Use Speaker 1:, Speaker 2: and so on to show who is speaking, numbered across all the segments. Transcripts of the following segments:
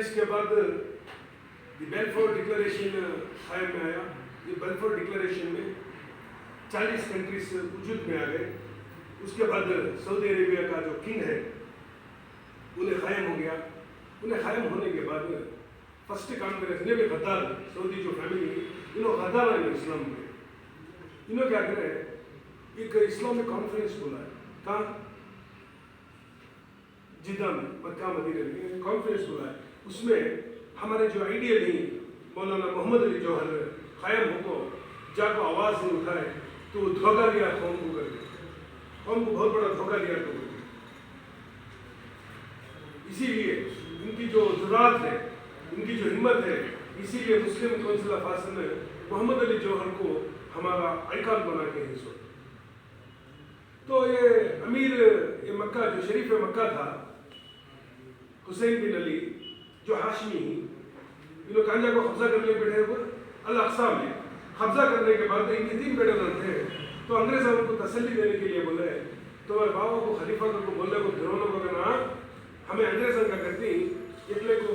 Speaker 1: 1947 के बाद Balfour declaration कायम में आया। ये बेल्फोर डिक्लेरेशन में 40 कंट्रीज वजूद में आ गए। उसके बाद सऊदी अरेबिया का जो किंग है उन्हें कायम हो गया। उन्हें कायम होने के बाद फर्स्ट काम करे जिन्हें भी गद्दार सऊदी जो फैमिली इन्होंने गद्दार है इस्लाम में। इन्होंने क्या करे एक इस्लामिक कॉन्फ्रेंस बोला है कहाँ जिद्दा में मक्का मदीना में कॉन्फ्रेंस बोला है। उसमें हमारे जो आइडियल ही मौलाना मोहम्मद अली जौहर कायम होको जाको आवाज़ नहीं उठाए तो वो धोखा दिया कौम को करके, कौम को बहुत बड़ा धोखा दिया तो इसीलिए इनकी जो जुरात है इनकी जो हिम्मत है इसीलिए मुस्लिम कौंसिल ऑफ आसम ने मोहम्मद अली जौहर को हमारा आइकॉन बना के इस वक्त। तो ये अमीर ये मक्का जो शरीफ मक्का था हुसैन बिन अली जो हाशमी इन लोग कांजा को कब्जा करने बैठे अल अक्सा में। कब्जा करने के बाद इनके 3 बेटे थे। तो अंग्रेज उनको तसल्ली देने के लिए बोले तुम्हारे बाबा को खलीफा को बोले को फिरौनों को कहना हमें अंग्रेजों का करती एकले को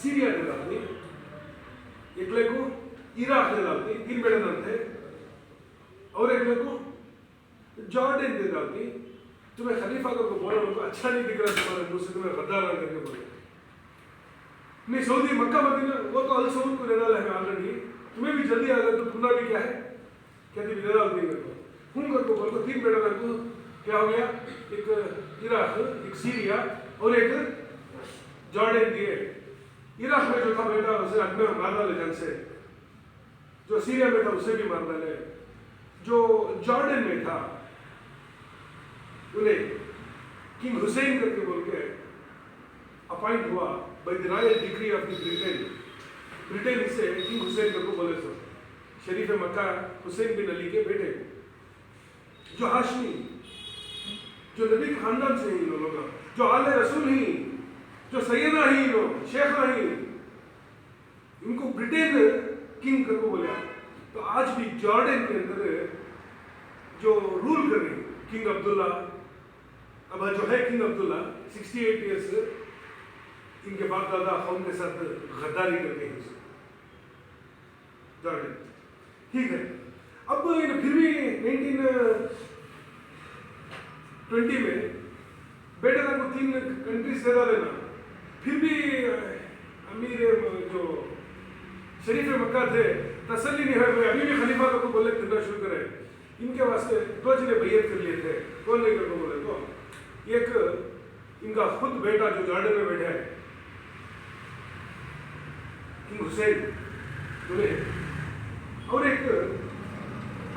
Speaker 1: सीरिया दे डालती, एकले को इराक दे डालती, 3 बेटे थे, और एकले को जॉर्डन दे डालती। तुम्हें खलीफा को बोला उनको अच्छा नहीं दिख रहा तुम्हारे मुझसे तुम्हें गद्दार करके बोले नहीं सऊदी मक्का मदीना वो तो अल सऊद को लेना है ऑलरेडी। तुम्हें भी जल्दी आ गया तो पुनः भी क्या है कहती ले डाल देंगे तो हूँ कर को बोल को 3 बेटा को क्या हो गया एक इराक एक सीरिया और एक जॉर्डन दिए। इराक में जो था बेटा उसे आदमी मार डाले जंग से, जो सीरिया में था उसे भी मार डाले, जो जॉर्डन में था उन्हें किंग हुसैन करके बोल के अपॉइंट हुआ by the royal decree of the Britain इसे किंग हुसैन करके बोले सो शरीफ मक्का हुसैन बिन अली के बेटे जो हाशमी जो नबी के खानदान से ही लोग जो आले रसूल ही जो सैयदा ही लो शेखा ही इनको ब्रिटेन किंग करके बोला। तो आज भी जॉर्डन के अंदर जो रूल कर रहे किंग अब्दुल्ला अब जो है किंग अब्दुल्ला 68 ईयर्स इनके बाप दादा कौम के साथ गद्दारी करके हैं जॉर्डन। ठीक है अब फिर भी 1920 में बेटे को 3 कंट्रीज दे डाले ना फिर भी अमीर जो शरीफ मक्का थे तसल्ली नहीं है अभी भी खलीफा को बोले फिरना शुरू करे। इनके वास्ते 2 जने बैयत कर लिए थे कौन नहीं करके बोले तो एक इनका खुद बेटा जो जॉर्डन में बैठा है किंग हुसैन उन्हें और एक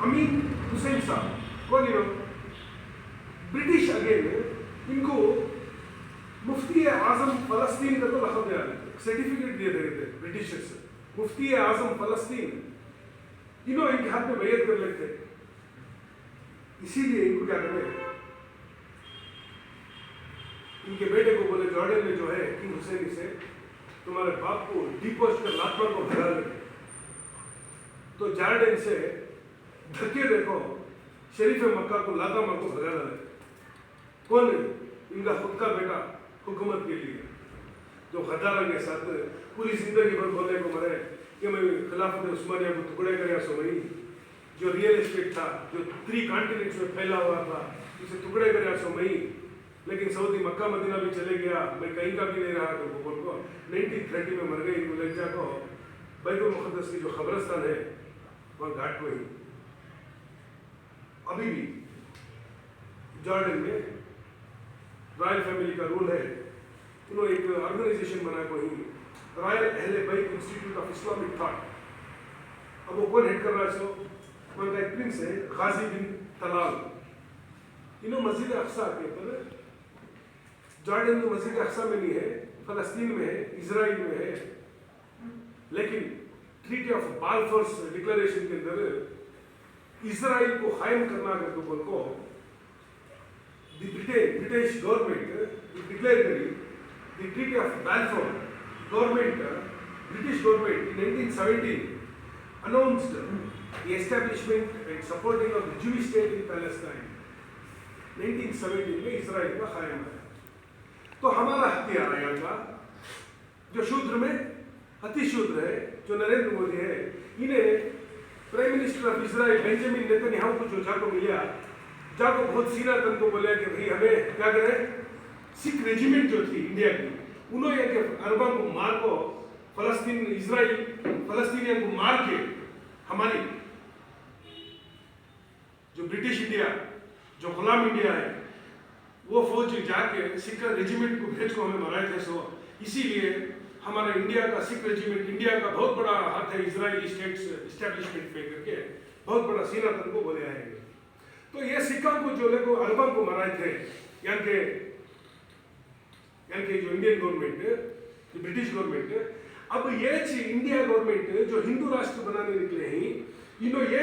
Speaker 1: अमीन हुसैन साहब कौन ब्रिटिश अगेन इनको मुफ्ती आजम फलस्तीन का तो लखब दिया सर्टिफिकेट दिए थे ब्रिटिशर्स मुफ्ती आजम फलस्तीन इन्होंने इनके हाथ में बैयत कर लेते इसीलिए इनको क्या करते इनके बेटे को बोले जॉर्डन में जो है किंग हुसैन से तुम्हारे बाप को डिपोस्ट कर लातमार को भगा ले। तो जॉर्डन से धक्के देखो शरीफ मक्का को लातमार को भगा ले। कौन इनका खुद का बेटा हुकूमत के लिए जो गद्दार के साथ पूरी जिंदगी भर बोलने को मरे कि मैं खिलाफत उस्मानिया को टुकड़े कर सो वही जो रियल एस्टेट था जो 3 कॉन्टिनेंट्स में फैला हुआ था उसे टुकड़े कर सो वही। लेकिन सऊदी मक्का मदीना भी चले गया मैं कहीं का भी नहीं रहा तो बोल को 1930 में मर गई मुलज्जा को बैतुल मुक़द्दस की जो खबरस्तान है वहाँ घाट में ही अभी भी जॉर्डन में रॉयल फैमिली का रूल है। उन्होंने एक ऑर्गेनाइजेशन बना कोई रॉयल अहले बैत इंस्टीट्यूट ऑफ इस्लामिक थॉट। अब वो कौन हेड कर रहा है सो उनका एक प्रिंस है गाजी बिन तलाल। इन्होंने मस्जिद अक्सा के ऊपर जॉर्डन में मस्जिद अक्सा में नहीं है फलस्तीन में है इजराइल में है लेकिन ट्रीटी ऑफ बाल्फोर डिक्लेरेशन के अंदर इजराइल को कायम करना करके बोल को ब्रिटिश गवर्नमेंट डिक्लेयर करी the treaty of Balfour government British government in 1917 announced the establishment and supporting of the Jewish state in Palestine। 1917 में इसराइल का कायम है। तो हमारा हथियार आएगा जो शूद्र में अति शूद्र है, जो नरेंद्र मोदी है, इन्हें prime minister of Israel Benjamin Netanyahu को जो जाको मिला, जाको बहुत सीना तन को बोला कि भाई हमें क्या करें, सिख रेजिमेंट जो थी इंडिया की, उन्होंने अरबों को मार को फलस्तीनियन को मार के हमारी जो ब्रिटिश इंडिया, जो गुलाम इंडिया है, वो फौज जाके सिख रेजिमेंट को भेज को हमें मराए थे। सो इसीलिए हमारा इंडिया का सिख रेजिमेंट, इंडिया का बहुत बड़ा हाथ है इजरायली स्टेट्स एस्टेब्लिशमेंट पे करके बहुत बड़ा सीना तन को बोले आएंगे। तो ये सिखों को जो लेको अरबों को मराए थे, यानी जो इंडियन गवर्नमेंट, जो ब्रिटिश गवर्नमेंट, अब ये इंडिया गवर्नमेंट जो हिंदू राष्ट्र बनाने निकले हैं, इन्हों ये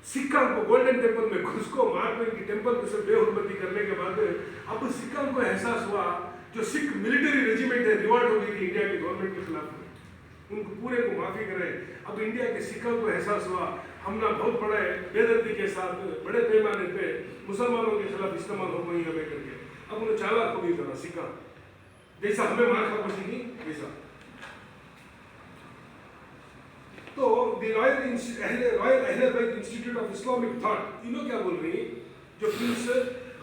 Speaker 1: सिखों को गोल्डन टेम्पल में घुस को मार को इनकी टेम्पल को सब बेहुरमती करने के बाद अब सिखों को एहसास हुआ जो सिख मिलिट्री रेजिमेंट है रिवॉर्ड हो गई थी इंडिया की गवर्नमेंट के खिलाफ, उनको पूरे को माफी करे। अब इंडिया के सिखों को एहसास हुआ हमने बहुत बड़े बेदर्दी के साथ बड़े पैमाने पे मुसलमानों के खिलाफ इस्तेमाल हो गई हमें करके, अब उन्हें चालाक हो गई जरा सिखा, जैसा हमें मार खा पड़ी थी वैसा। तो रॉयल अहले बैत इंस्टीट्यूट ऑफ इस्लामिक थॉट, इन्हों क्या बोल रही, जो प्रिंस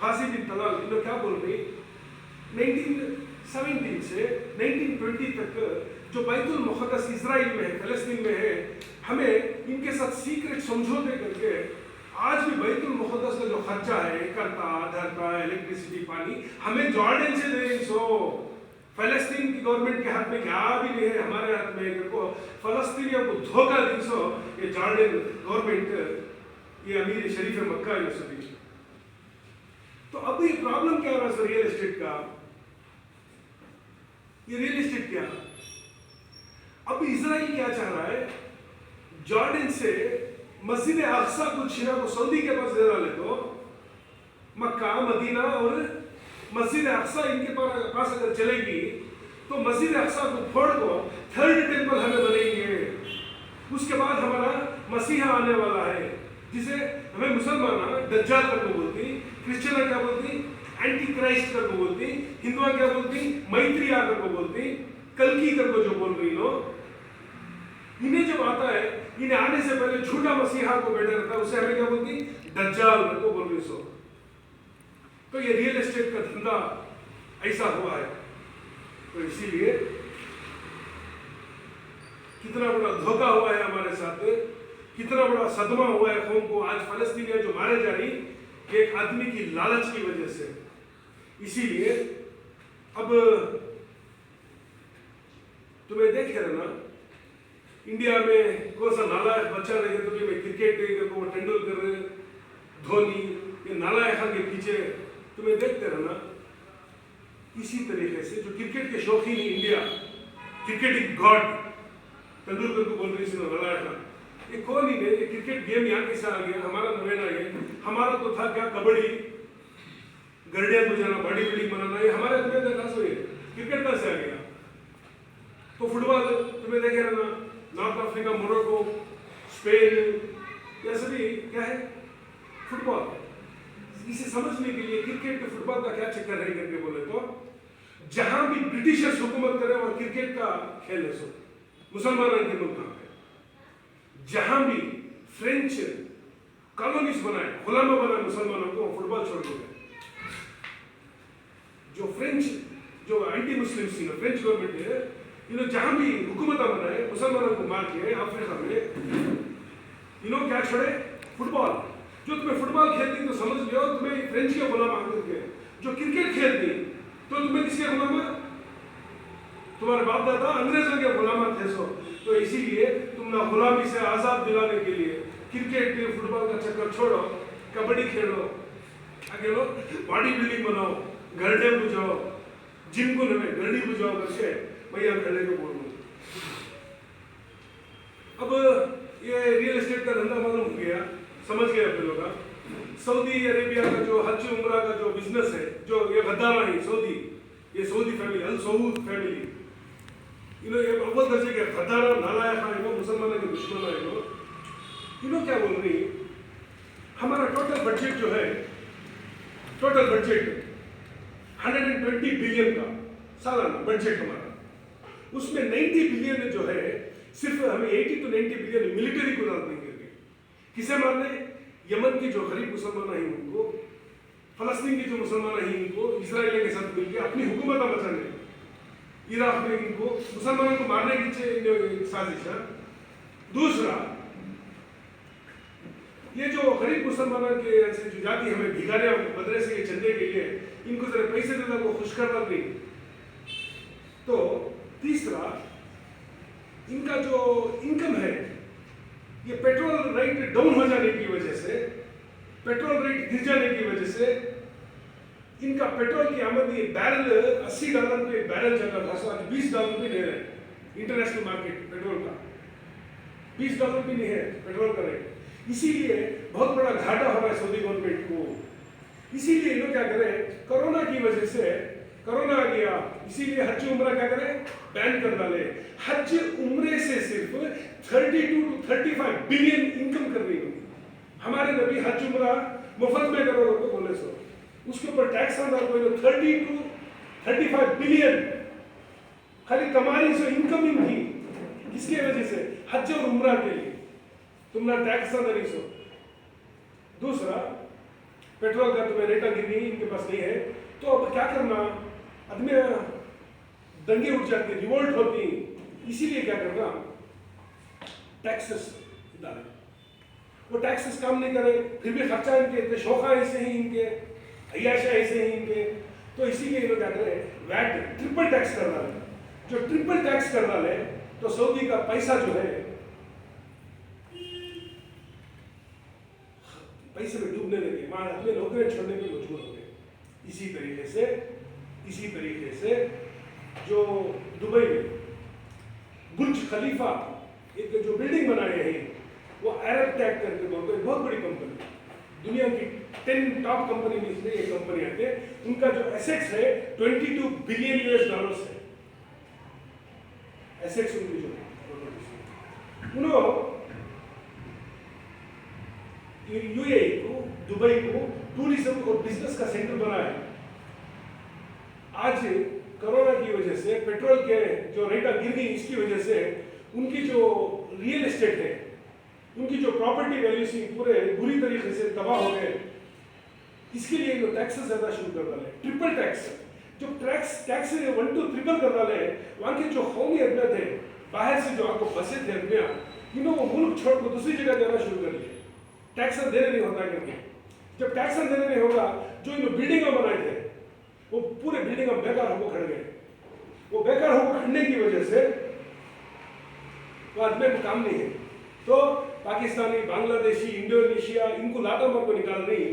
Speaker 1: गाजी बिन तलाल, इन्हों क्या बोल रही, 1917 से 1920 तक जो बैतुल मुक़द्दस इजराइल में है, फ़लस्तीन में है, हमें इनके साथ सीक्रेट समझौते करके आज भी बैतुल मुक़द्दस का जो खर्चा है, करता धरता इलेक्ट्रिसिटी पानी हमें जॉर्डन से दे। सो फ़लस्तीन की गवर्नमेंट के हाथ में क्या भी नहीं है, हमारे हाथ में को फ़लस्तीनियों को धोखा दी। सो ये जॉर्डन गवर्नमेंट, ये अमीर शरीफ मक्का ये सभी। तो अब ये प्रॉब्लम क्या हो रहा है रियल एस्टेट का, ये रियल एस्टेट क्या, अब इजराइल क्या चाह रहा है, जॉर्डन से मस्जिद अक्सा को छीना को सऊदी के पास दे डाले तो मक्का मदीना और मस्जिद अक्सा इनके पास अगर चलेगी तो मस्जिद अक्सा को फोड़ को थर्ड टेम्पल हमें बनेंगे। उसके बाद हमारा मसीहा आने वाला है, जिसे हमें मुसलमान दज्जाल करके बोलती, क्रिश्चियन क्या बोलती, एंटी क्राइस्ट करके बोलती, हिंदुआ क्या बोलती, मैत्रिया करके बोलती, कल्कि करके जो बोल रही लोग, इन्हें जब आता है, इन्हें आने से पहले झूठा मसीहा को बैठा रहता है, उसे हमें क्या बोलती, दज्जाल करके बोल रही। सो तो ये रियल एस्टेट का धंधा ऐसा हुआ है। तो इसीलिए कितना बड़ा धोखा हुआ है हमारे साथ, कितना बड़ा सदमा हुआ है कौम को। आज फलस्तीनिया जो मारे जा रही एक आदमी की लालच की वजह से। इसीलिए अब तुम्हें देखे ना, इंडिया में कौन सा नालायक बच्चा रहेगा तो मैं क्रिकेट देखो, तेंदुलकर, धोनी, ये नालायक के पीछे तुम्हें देखते रहना। इसी तरीके से जो क्रिकेट के शौकीन इंडिया, क्रिकेटिंग गॉड तेंदुलकर को बोल रही थी नालायक, ये कौन ही नहीं, क्रिकेट गेम यहाँ कैसे आ गया, हमारा नवेना है, हमारा तो था क्या कबड्डी, गरडिया बुझाना, बॉडी बिल्डिंग बनाना, ये हमारे तुम्हें देखा सो क्रिकेट कहाँ से आ गया। तो फुटबॉल तुम्हें देखे रहना, नॉर्थ अफ्रीका, मोरक्को, स्पेन, ये सभी क्या है फुटबॉल। इसे समझने के लिए क्रिकेट के फुटबॉल का क्या चक्कर है करके बोले तो जहां भी ब्रिटिशर्स हुकूमत करे वहां क्रिकेट का खेल है। सो मुसलमानों के मुल्क पे जहां भी फ्रेंच कॉलोनीज बनाए, गुलाम बनाए मुसलमानों को, फुटबॉल छोड़ दो। जो फ्रेंच जो एंटी मुस्लिम थी ना, फ्रेंच गवर्नमेंट है, इन्होंने जहां भी हुकूमत बनाए मुसलमानों को मार के अफ्रीका में, इन्होंने क्या छोड़े फुटबॉल। जो तुम्हें फुटबॉल खेलती तो समझ लो तुम्हें फ्रेंच के गुलाम आकर के, जो क्रिकेट खेलती तो तुम्हें किसके गुलाम, तुम्हारे बाप दादा अंग्रेजों के गुलाम थे। सो तो इसीलिए तुम ना गुलामी से आजाद दिलाने के लिए क्रिकेट फुटबॉल का चक्कर छोड़ो, कबड्डी खेलो, आगे लो, बॉडी बिल्डिंग बनाओ, गरडे बुझाओ, जिम को नवे गरडी बुझाओ करके भैया गरडे को बोलो। अब ये रियल एस्टेट का धंधा मालूम हो गया, समझ गए अपने लोग। सऊदी अरेबिया का जो हज उम्रा का जो बिजनेस है, जो ये गद्दारा है सऊदी, ये सऊदी फैमिली, अल सऊद फैमिली, इन्होंने अव्वल दर्जे के गद्दारा नालायक है, इन्हों मुसलमानों के दुश्मन है। इन्हों क्या बोल रही, हमारा टोटल बजट जो है, टोटल बजट 120 बिलियन का सालाना बजट हमारा उसमें 90 बिलियन जो है सिर्फ हमें 80 to 90 बिलियन मिलिट्री को डाल देंगे। किसे मारने? यमन के जो गरीब मुसलमान हैं उनको, फलस्तीन के जो मुसलमान हैं इनको इजराइल के साथ मिलकर अपनी हुकूमत बचाने, इराक में इनको मुसलमानों को मारने की साजिश है। दूसरा, ये जो गरीब मुसलमानों के ऐसे जो जाति हमें भिखारियां मदरसे के चंदे के लिए इनको जरा पैसे देना को खुश करना नहीं। तो तीसरा, इनका जो इनकम है ये पेट्रोल रेट डाउन हो जाने की वजह से, पेट्रोल रेट गिर जाने की वजह से इनका पेट्रोल की आमदनी बैरल $80 पे बैरल चल रहा था, आज $20 भी नहीं है। इंटरनेशनल मार्केट पेट्रोल का $20 भी नहीं है पेट्रोल का रेट। इसीलिए बहुत बड़ा घाटा हो रहा है सऊदी गवर्नमेंट को। इसीलिए लोग क्या करें, कोरोना की वजह से कोरोना आ गया, इसीलिए हज उम्रा क्या करें, बैन कर डाले। हज उम्रे से सिर्फ 32 to 35 बिलियन इनकम कर रही होगी। हमारे नबी हज उम्रा मुफ्त में करो तो बोले सो, उसके ऊपर टैक्स आना 30 to 35 बिलियन खाली कमाई से इनकम इनकी, किसके वजह से? हज और उम्रा के लिए तुम ना टैक्स नहीं सो। दूसरा, पेट्रोल का तुम्हें रेटा गिरनी इनके पास नहीं है, तो अब क्या करना? आदमी दंगे उठ जाते, रिवोल्ट होती, इसीलिए क्या करना, टैक्सेस डाले। वो टैक्सेस काम नहीं करे, फिर भी खर्चा इनके इतने शौका ऐसे ही इनके, अय्याशा ऐसे ही इनके, तो इसीलिए ये लोग क्या करें, वैट ट्रिपल टैक्स कर डाले। जो ट्रिपल टैक्स कर डाले तो सऊदी का पैसा जो है पैसे में डूबने लगे, वहां अपने नौकरियां छोड़ने पे मजबूर हो गए। इसी तरीके से जो दुबई में बुर्ज खलीफा एक जो बिल्डिंग बनाए हैं, वो अरब टैग करके बोलते हैं, बहुत बड़ी कंपनी, दुनिया की 10 टॉप कंपनी में से एक कंपनी आती है। उनका जो एसेट्स है $22 बिलियन है एसेट्स उनकी जो उन्होंने यूएई को, दुबई को टूरिज्म और बिजनेस का सेंटर बनाया। आज कोरोना की वजह से पेट्रोल के जो रेट गिर गई, इसकी वजह से उनकी जो रियल एस्टेट है, उनकी जो प्रॉपर्टी वैल्यूज पूरे बुरी तरीके से तबाह हो गए। इसके लिए जो टैक्सेस ज्यादा शुरू कर डाले, ट्रिपल टैक्स, जो टैक्स 1 to 3 कर डाले। वहां के जो कौमी अदमिया थे, बाहर से जो आपको बसे थे अदमिया, वो मुल्क छोड़ कर दूसरी जगह जाना शुरू कर दिया, टैक्स देने नहीं होता करके। जब टैक्स देने नहीं होगा, जो इन बिल्डिंग बनाए थे वो पूरे बिल्डिंग बेकार होकर खड़ गए। वो बेकार होकर खड़ने की वजह से वो आदमी को काम नहीं है, तो पाकिस्तानी, बांग्लादेशी, इंडोनेशिया इनको लाता मार को निकाल रही,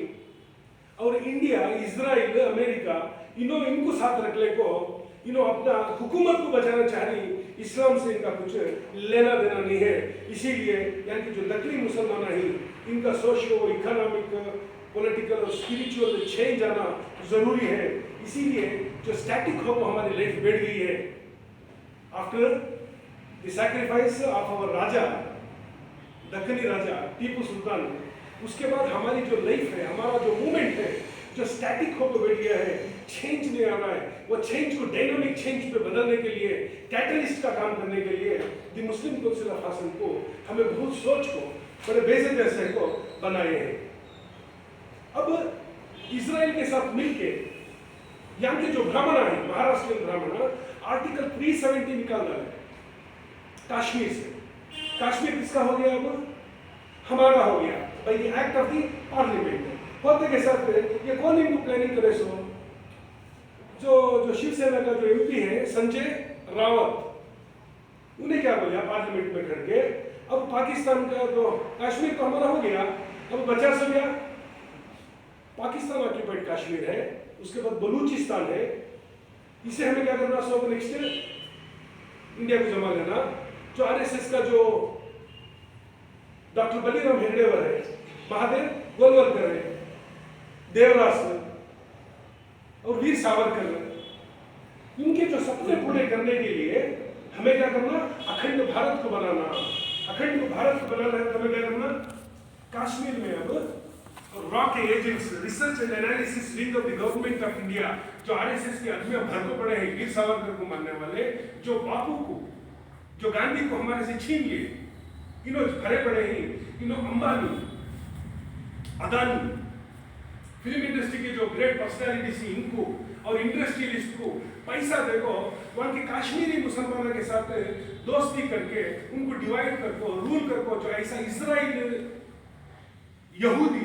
Speaker 1: और इंडिया, इजराइल, अमेरिका इनको साथ रखने को अपना हुकूमत को बचाना चाह रही। इस्लाम से इनका कुछ लेना देना नहीं है। इसीलिए यानी कि जो दक्षिणी मुसलमान है, इनका सोशियो इकोनॉमिक, पॉलिटिकल और स्पिरिचुअल चेंज आना जरूरी है। इसीलिए जो स्टैटिक होप हमारी लाइफ बैठ गई है after the sacrifice of our raja, दक्कनी राजा टीपू सुल्तान, उसके बाद हमारी जो लाइफ है, हमारा जो मूवमेंट है, जो स्टैटिक होकर बैठ गया है, चेंज नहीं आ रहा है। वो चेंज को डायनामिक चेंज पे बदलने के लिए, कैटलिस्ट का काम करने के लिए the Muslim council of Hassan को हमें बहुत सोच को, बड़े बेसिक जैसे को बनाए हैं। अब इजराइल के साथ मिलके यहाँ के जो ब्राह्मण है, महाराष्ट्र ब्राह्मण, आर्टिकल 370 निकाल डाले कश्मीर से। कश्मीर किसका हो गया? अब हमारा हो गया by the act of the parliament. होते के साथ ये कौन इनको प्लानिंग करे? सो जो शिवसेना का जो एमपी है संजय रावत, उन्हें क्या बोला पार्लियामेंट में खड़ के, अब पाकिस्तान का तो कश्मीर तो हमारा हो गया, अब बचा सो गया पाकिस्तान ऑक्यूपाइड कश्मीर है, उसके बाद बलूचिस्तान है, इसे हमें क्या करना? सो नेक्स्ट इंडिया को जमा लेना। जो आरएसएस का जो डॉक्टर बलीराम हेगड़ेवर है, महादेव गोलवलकर है, देवरास और वीर सावरकर, इनके जो सपने पूरे करने के लिए हमें क्या करना? अखंड भारत को बनाना। अखंड भारत को बनाना है तो हमें क्या करना? कश्मीर में अब रॉ के agents, research and analysis wing of the government of India, जो आरएसएस के आदमी भर को पड़े हैं, वीर सावरकर को मानने वाले, जो बापू को, जो गांधी को हमारे से छीन लिए, इन्हों भरे पड़े हैं, इन्हों अंबानी, अदानी, फिल्म इंडस्ट्री के जो ग्रेट पर्सनालिटीज थी इनको और इंडस्ट्रियलिस्ट को पैसा देखो, वहां के कश्मीरी मुसलमानों के साथ दोस्ती करके उनको डिवाइड करको, रूल करको, जो ऐसा इजराइल यहूदी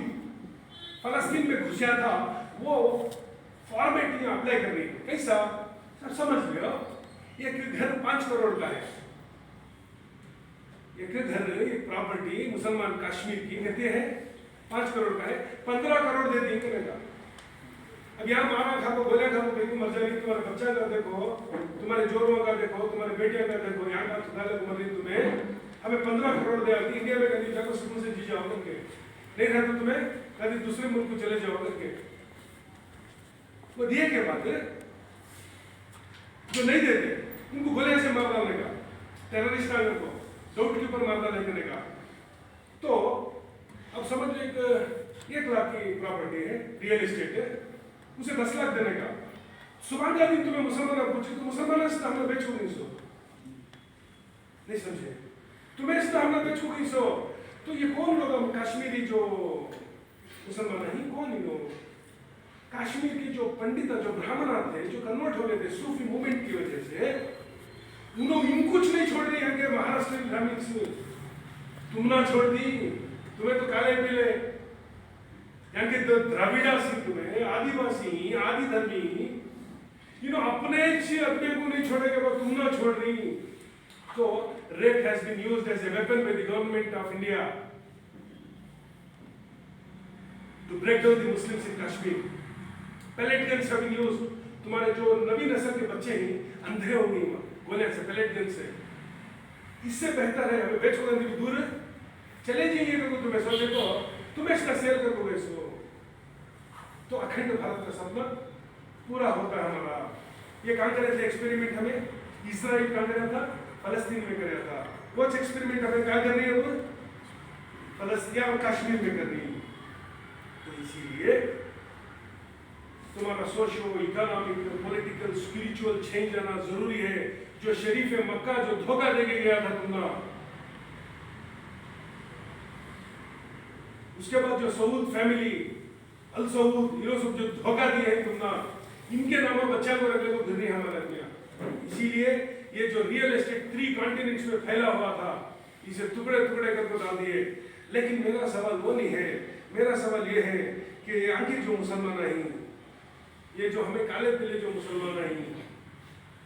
Speaker 1: फलस्तीन में घुसा था, वो फॉर्मेट यहाँ अप्लाई कर रही है। कैसा सब समझ लो, एक घर 5 करोड़ का है, एक घर, एक प्रॉपर्टी मुसलमान कश्मीर की कहते हैं 5 करोड़ का है, 15 करोड़ दे देंगे ना। अब यहाँ मारा खाओ, गोला खाओ, कहीं मर जाएगी, तुम्हारे बच्चा का देखो, तुम्हारे जोरों का देखो, तुम्हारे बेटियों का देखो, यहाँ का खुदा को मर रही तुम्हें, हमें 15 करोड़ दे आती, इंडिया में कभी जाकर सुकून से जी जाओ करके, नहीं रहा तो तुम्हें कभी दूसरे मुल्क को चले जाओ करके। वो दिए के बाद जो नहीं देते उनको गोले से मार डालने का, टेररिस्ट को डाउट के ऊपर मार डालने का। तो अब समझ लो, एक लाख की प्रॉपर्टी है, रियल एस्टेट है, उसे 10 लाख देने का। सुबह का दिन तुम्हें मुसलमान पूछे तो मुसलमान से हमने बेचो नहीं सो, नहीं समझे, तुम्हें इसलिए हमने बेचो नहीं सो। तो ये कौन लोग कश्मीरी जो मुसलमान है, कौन ही लोग कश्मीर के जो पंडित, जो ब्राह्मण थे, जो कन्वर्ट हो गए थे सूफी मूवमेंट की वजह से, उन्होंने इन कुछ नहीं छोड़ रही है महाराष्ट्र ग्रामीण से, तुम ना छोड़ दी, तुम्हें तो काले पीले यानी कि द्रविड़ा सिंह, तुम्हें आदिवासी, आदि धर्मी, अपने को नहीं छोड़ेगा, वो तुम ना छोड़ रही। तो rape has been used as a weapon by the government of India to break down the Muslims in Kashmir. Pellet guns have been used, तुम्हारे जो नवी नस्ल के बच्चे हैं अंधे होंगे गोले से, पैलेट गन से। इससे बेहतर है हमें बेचो गंदी दूर चले जाइए, तो तुम्हें सोचे तो तुम्हें इसका सेल करोगे इसको, तो अखंड भारत का सपना पूरा होता है हमारा। ये कहाँ करे थे एक्सपेरिमेंट, हमें इजराइल कहाँ करा था, फलस्तीन में कराया था। वो एक्सपेरिमेंट हमें कहाँ करनी है, वो फलस्तीन और कश्मीर में करनी है। तो इसीलिए तुम्हारा socio economic, political, spiritual change आना जरूरी है। जो शरीफ मक्का जो धोखा देके गया था तुमने, उसके बाद जो सऊद फैमिली, अल सऊद, ये सब जो धोखा दिए हैं तुमने, इनके नाम पर बच्चा को रखने को गिर हमारा दुनिया। इसीलिए ये जो रियल एस्टेट 3 कॉन्टिनेंट्स में फैला हुआ था, इसे टुकड़े टुकड़े करके डाल दिए। लेकिन मेरा सवाल वो नहीं है, मेरा सवाल ये है कि यहाँ के जो मुसलमान हैं, ये जो हमें काले पीले जो मुसलमान हैं,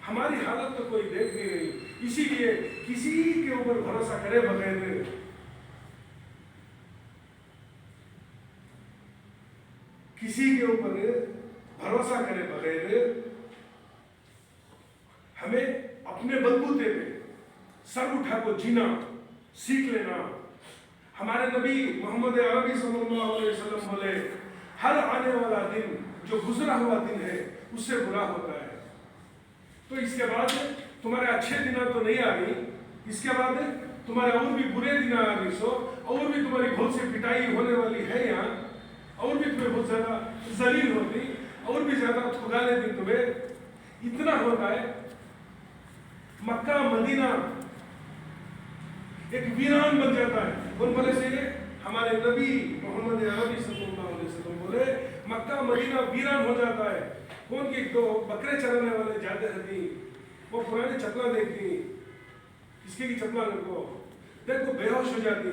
Speaker 1: हमारी हालत तो कोई देख नहीं रही। इसीलिए किसी के ऊपर भरोसा करे बगैर, किसी के ऊपर भरोसा करे बगैर हमें अपने बलबूते पे सर उठा को जीना सीख लेना। हमारे नबी मोहम्मद अरबी सल्लल्लाहु अलैहि वसल्लम बोले, हर आने वाला दिन जो गुजरा हुआ दिन है उससे बुरा होता है। तो इसके बाद तुम्हारे अच्छे दिन तो नहीं आ गई, इसके बाद तुम्हारे और भी बुरे दिन आ गई सो, और भी तुम्हारी बहुत सी पिटाई होने वाली है यहाँ, और भी तुम्हें बहुत ज्यादा जलील होती, और भी ज्यादा ठुकाने दिन तुम्हें इतना होता है। मक्का मदीना एक वीरान बन जाता है। कौन बोले से, हमारे नबी मोहम्मद अरबी सल्लल्लाहु अलैहि वसल्लम बोले, मक्का मदीना वीरान हो जाता है। कौन के 2 बकरे चराने वाले जाते रहती, वो पुरानी चप्पला देखती, किसके की चप्पला को देखो बेहोश हो जाती,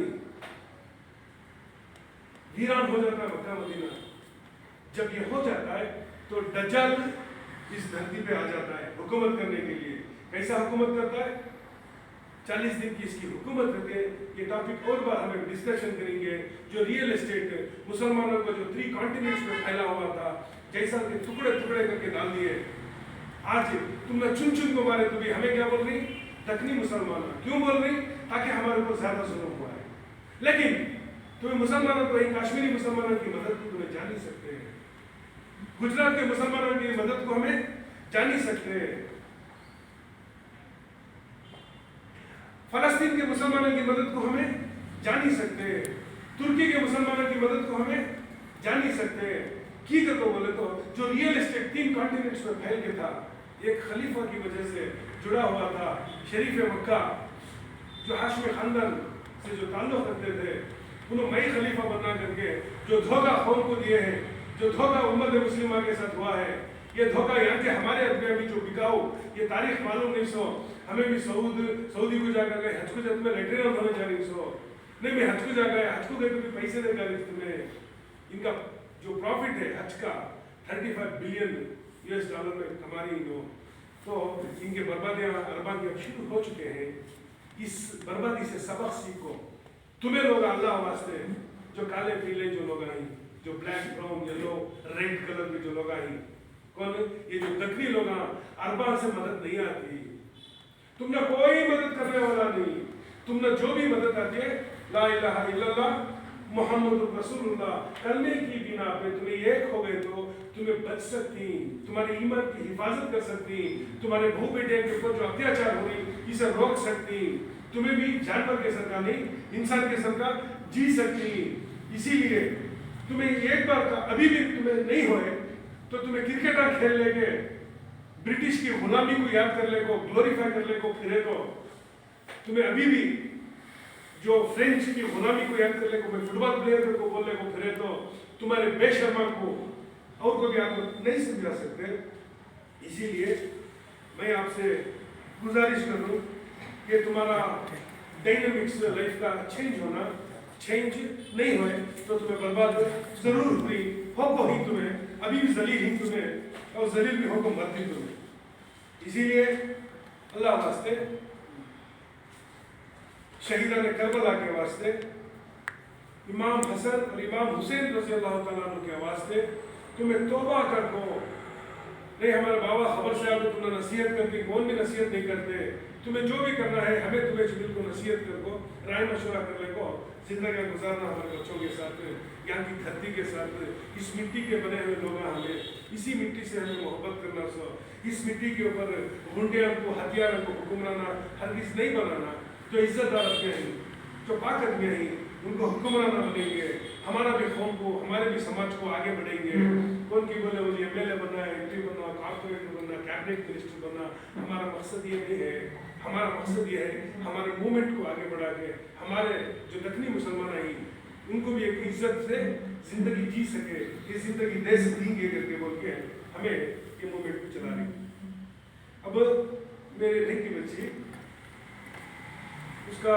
Speaker 1: वीरान हो जाता है मक्का मदीना। जब ये हो जाता है तो दज्जाल इस धरती पे आ जाता है हुकूमत करने के लिए। कैसा हुकूमत करता है, 40 दिन की इसकी हुकूमत करते हैं। ये टॉपिक और बार हम डिस्कशन करेंगे। जो रियल एस्टेट मुसलमानों का जो 3 कॉन्टिनेंट्स में फैला हुआ था, जैसा कि टुकड़े टुकड़े करके डाल दिए, आज तुमने चुन चुन को मारे, तो भी हमें क्या बोल रही, दक्षिणी मुसलमान क्यों बोल रही, ताकि हमारे ऊपर ज्यादा जुल्म हुआ है। लेकिन तुम्हें मुसलमानों को, कश्मीरी मुसलमानों की मदद को तुम्हें जान ही सकते हैं, गुजरात के मुसलमानों की मदद को हमें जान ही सकते हैं, फलस्तीन के मुसलमानों की मदद को हमें जान ही सकते हैं, तुर्की के मुसलमानों की मदद को हमें जा नहीं सकते। की तो बोले तो जो रियल एस्टेट 3 कॉन्टिनेंट्स में फैल के था, एक खलीफा की वजह से जुड़ा हुआ था, शरीफ मक्का जो हाशमी खानदान से जो ताल्लुक रखते थे, उन्होंने मई खलीफा बना करके जो धोखा कौम को दिए हैं, जो धोखा उम्मत मुस्लिमा के साथ हुआ है, ये धोखा यहाँ के हमारे अदबिया भी जो बिकाओ, ये तारीख मालूम नहीं सो, हमें भी सऊदी को जाकर गए हज को जब में लेटरिन होने जा रही सो, नहीं मैं हज को जा गए, हज को गए तो भी पैसे दे डाले तुम्हें। इनका जो प्रॉफिट है हज का 35 बिलियन US डॉलर में कमा रही हो, तो इनके बर्बादियाँ अरबा की अब शुरू हो चुके हैं। इस बर्बादी से सबक सीखो। तुम्हें लोग अल्लाह वास्ते जो काले पीले जो लोग आई, जो black brown yellow red colour के जो लोग आई, कौन ये जो दक्षिणी लोग अरबा से मदद नहीं आती, तुमने कोई मदद करने वाला नहीं। तुमने जो भी मदद आती है ला इलाहा इल्लल्लाह मोहम्मद रसूलुल्लाह करने की बिना पे तुम्हें एक हो गए तो तुम्हें बच सकती, तुम्हारे ईमान की हिफाजत कर सकती, तुम्हारे बहू बेटे के ऊपर जो अत्याचार हो रही इसे रोक सकती, तुम्हें भी जानवर के सरकार नहीं इंसान के सरकार जी सकती। इसीलिए तुम्हें एक बार का अभी भी तुम्हें नहीं होए तो तुम्हें क्रिकेटर खेल लेके ब्रिटिश की गुलामी को याद कर ले को, ग्लोरीफाई कर ले को फिरे तो तुम्हें अभी भी जो फ्रेंच की गुलामी को याद कर ले को, मैं फुटबॉल प्लेयर को बोलने को फिरे तो तुम्हारे बेशर्मा को और को भी आप नहीं समझा सकते। इसीलिए मैं आपसे गुजारिश करूं कि तुम्हारा डायनामिक्स लाइफ का चेंज नहीं हुए तो तुम्हें बर्बाद जरूर हुई हो ही तुम्हें, अभी भी जलील ही तुम्हें और जलील भी हो को मरती तुम्हें। इसीलिए अल्लाह वास्ते शहीदान करबला के वास्ते, इमाम हसन और इमाम हुसैन रज़ी अल्लाह तआला अन्हु के वास्ते तुम्हें तौबा कर दो। नहीं हमारे बाबा खबर से आप तुम्हें नसीहत करके कौन भी नसीहत नहीं करते, तुम्हें जो भी करना है हमें तुम्हें जिबिल को नसीहत कर को, राय मशवरा कर ले को, जिंदगी गुजारना हमारे बच्चों के साथ, यहाँ की धरती के साथ, इस मिट्टी के बने हुए लोग हमें, इसी मिट्टी से हमें मोहब्बत करना सो, इस मिट्टी के ऊपर गुंडियों को हथियारों को हुक्मराना हर किस नहीं बनाना, जो इज्जतदार आदमी हैं, जो पाक आदमी हैं उनको हुक्मराना बनेंगे, हमारा भी कौम को हमारे भी समाज को आगे बढ़ेंगे। कौन की बोले मुझे MLA बनना है, MP बनना, कॉर्पोरेटर बनना, कैबिनेट मिनिस्टर बनना, हमारा मकसद ये नहीं है। हमारा मकसद ये है हमारे मूवमेंट को आगे बढ़ा के हमारे जो दक्षिणी मुसलमान हैं उनको भी एक इज्जत से जिंदगी जी सके, ये जिंदगी दे सकेंगे करके बोल के हमें ये मूवमेंट को चला रही। अब मेरे भाई की बच्ची उसका